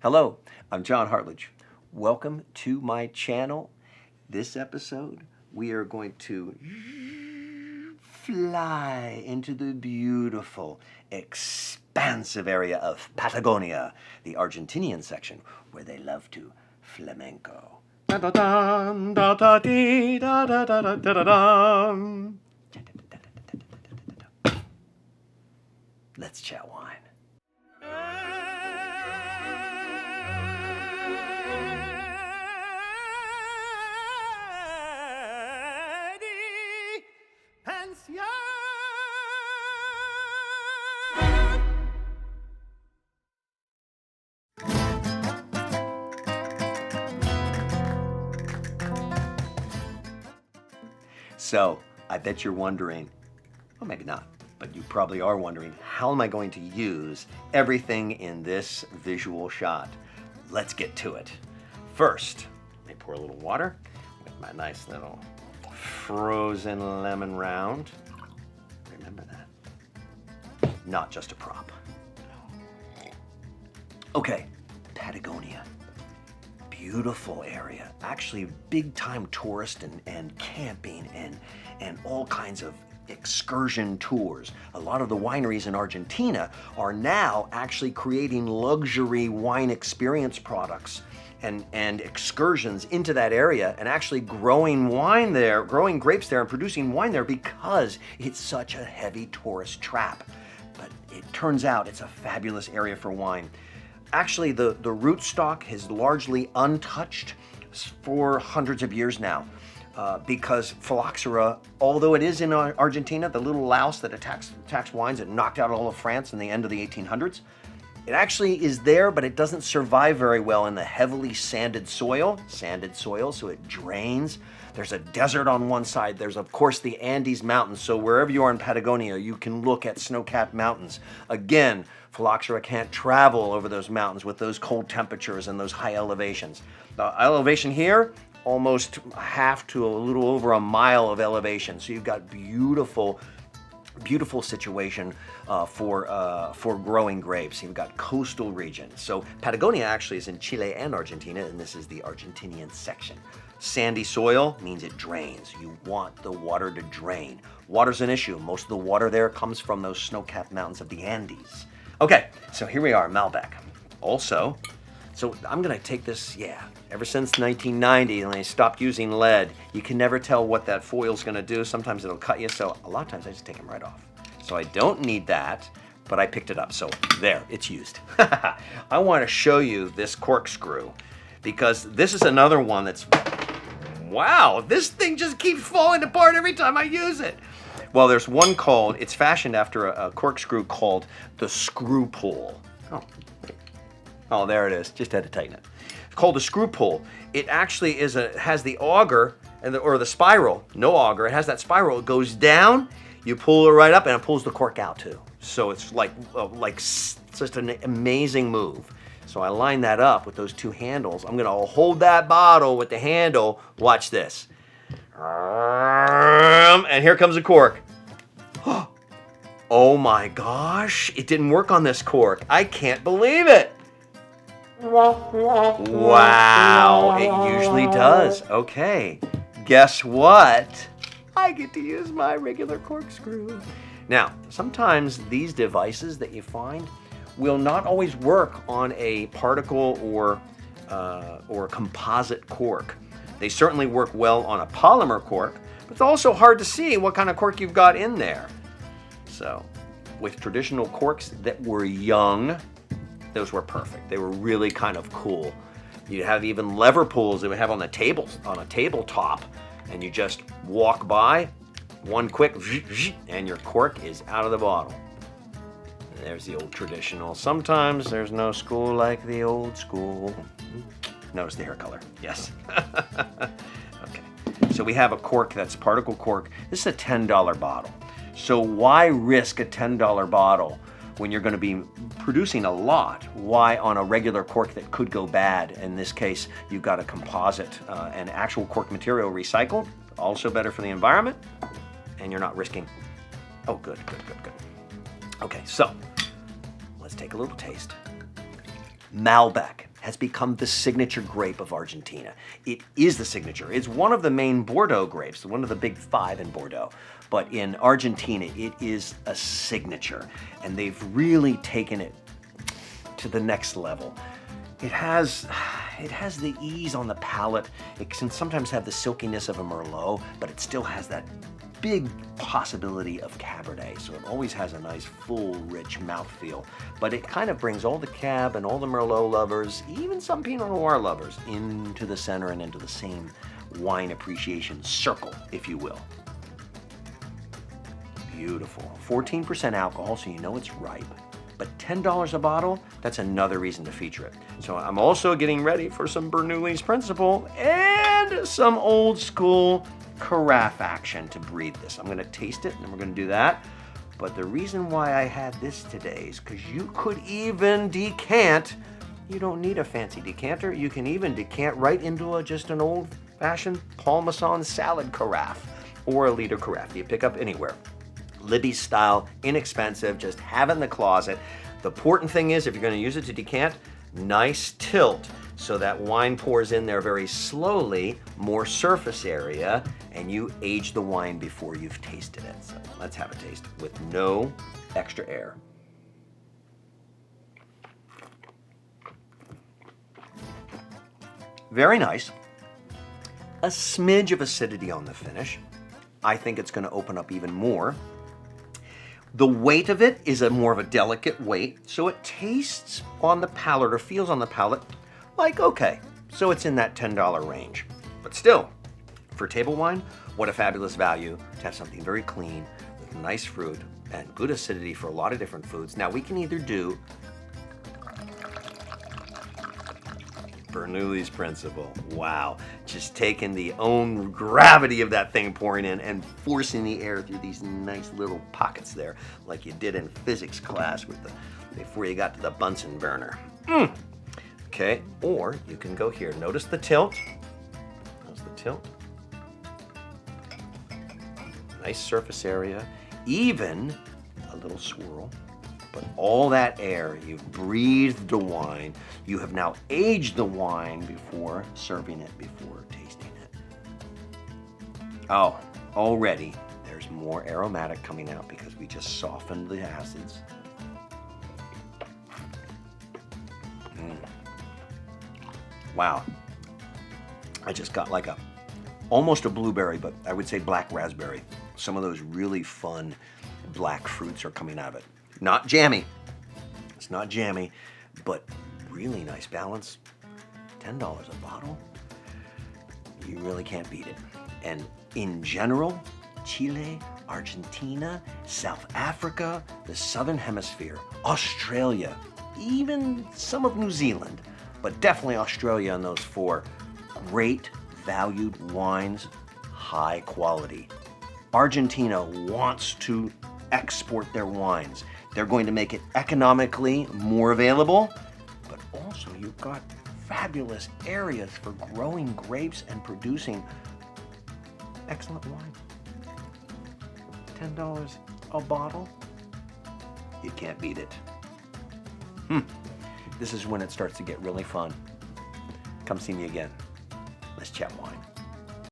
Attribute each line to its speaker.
Speaker 1: Hello, I'm John Hartledge. Welcome to my channel. This episode, we are going to fly into the beautiful, expansive area of Patagonia, the Argentinian section, where they love to flamenco. Let's chat wine. So, I bet you're wondering, well, maybe not, but you probably are wondering, how am I going to use everything in this visual shot? Let's get to it. First, let me pour a little water with my nice little frozen lemon round. Remember that. Not just a prop. Okay, Patagonia. Beautiful area, actually big time tourist and camping and all kinds of excursion tours. A lot of the wineries in Argentina are now actually creating luxury wine experience products and excursions into that area and actually growing wine there, growing grapes there and producing wine there because it's such a heavy tourist trap. But it turns out it's a fabulous area for wine. Actually, the rootstock is largely untouched for hundreds of years now because phylloxera, although it is in Argentina, the little louse that attacks wines that knocked out all of France in the end of the 1800s, it actually is there, but it doesn't survive very well in the heavily sanded soil, so it drains. There's a desert on one side. There's, of course, the Andes Mountains. So wherever you are in Patagonia, you can look at snow-capped mountains. Again, phylloxera can't travel over those mountains with those cold temperatures and those high elevations. The elevation here, almost half to a little over a mile of elevation. So you've got beautiful situation for growing grapes. You've got coastal regions. So Patagonia actually is in Chile and Argentina, and this is the Argentinian section. Sandy soil means it drains. You want the water to drain. Water's an issue. Most of the water there comes from those snow-capped mountains of the Andes. Okay, so here we are, Malbec. Also, so I'm gonna take this, ever since 1990 when they stopped using lead, you can never tell what that foil's gonna do. Sometimes it'll cut you, so a lot of times I just take them right off. So I don't need that, but I picked it up, so there, it's used. I wanna show you this corkscrew because this is another one that's, wow, this thing just keeps falling apart every time I use it. Well, there's one called, it's fashioned after a corkscrew called the screw pull. Oh, there it is. Just had to tighten it. It's called the screw pull. It actually has the auger or the spiral. No auger. It has that spiral. It goes down. You pull it right up, and it pulls the cork out too. So it's like just an amazing move. So I line that up with those two handles. I'm gonna hold that bottle with the handle. Watch this. And here comes the cork. Oh my gosh, it didn't work on this cork. I can't believe it. Wow, it usually does. Okay, guess what? I get to use my regular corkscrew. Now, sometimes these devices that you find will not always work on a particle or composite cork. They certainly work well on a polymer cork, but it's also hard to see what kind of cork you've got in there. So, with traditional corks that were young, those were perfect. They were really kind of cool. You have even lever pulls that we have on a tabletop, and you just walk by, one quick, and your cork is out of the bottle. There's the old traditional. Sometimes there's no school like the old school. Notice the hair color. Yes. Okay. So we have a cork that's particle cork. This is a $10 bottle. So why risk a $10 bottle when you're going to be producing a lot? Why on a regular cork that could go bad? In this case, you've got a composite and actual cork material recycled. Also better for the environment. And you're not risking. Oh, good. Okay, so let's take a little taste. Malbec has become the signature grape of Argentina. It is the signature. It's one of the main Bordeaux grapes, one of the big five in Bordeaux. But in Argentina, it is a signature, and they've really taken it to the next level. It has the ease on the palate. It can sometimes have the silkiness of a Merlot, but it still has that big possibility of Cabernet. So it always has a nice, full, rich mouthfeel. But it kind of brings all the Cab and all the Merlot lovers, even some Pinot Noir lovers, into the center and into the same wine appreciation circle, if you will. Beautiful. 14% alcohol, so you know it's ripe. But $10 a bottle, that's another reason to feature it. So I'm also getting ready for some Bernoulli's Principle and some old school carafe action to breathe this. I'm gonna taste it and then we're gonna do that. But the reason why I had this today is because you could even decant. You don't need a fancy decanter. You can even decant right into just an old-fashioned Parmesan salad carafe or a liter carafe you pick up anywhere. Libby style, inexpensive, just have it in the closet. The important thing is, if you're gonna use it to decant, nice tilt so that wine pours in there very slowly, more surface area, and you age the wine before you've tasted it. So let's have a taste with no extra air. Very nice. A smidge of acidity on the finish. I think it's gonna open up even more. The weight of it is more of a delicate weight, so it tastes on the palate or feels on the palate like, okay, so it's in that $10 range. But still, for table wine, what a fabulous value to have something very clean with nice fruit and good acidity for a lot of different foods. Now we can either do Bernoulli's Principle. Wow. Just taking the own gravity of that thing pouring in and forcing the air through these nice little pockets there, like you did in physics class with before you got to the Bunsen burner. Okay, or you can go here. Notice the tilt. Notice the tilt. Nice surface area. Even a little swirl. But all that air, you've breathed the wine. You have now aged the wine before serving it, before tasting it. Oh, already there's more aromatic coming out because we just softened the acids. Wow. I just got like almost a blueberry, but I would say black raspberry. Some of those really fun black fruits are coming out of it. Not jammy. It's not jammy, but really nice balance. $10 a bottle. You really can't beat it. And in general, Chile, Argentina, South Africa, the Southern Hemisphere, Australia, even some of New Zealand, but definitely Australia on those four. Great valued wines, high quality. Argentina wants to export their wines. They're going to make it economically more available, but also you've got fabulous areas for growing grapes and producing excellent wine. $10 a bottle? You can't beat it. This is when it starts to get really fun. Come see me again. Let's chat wine.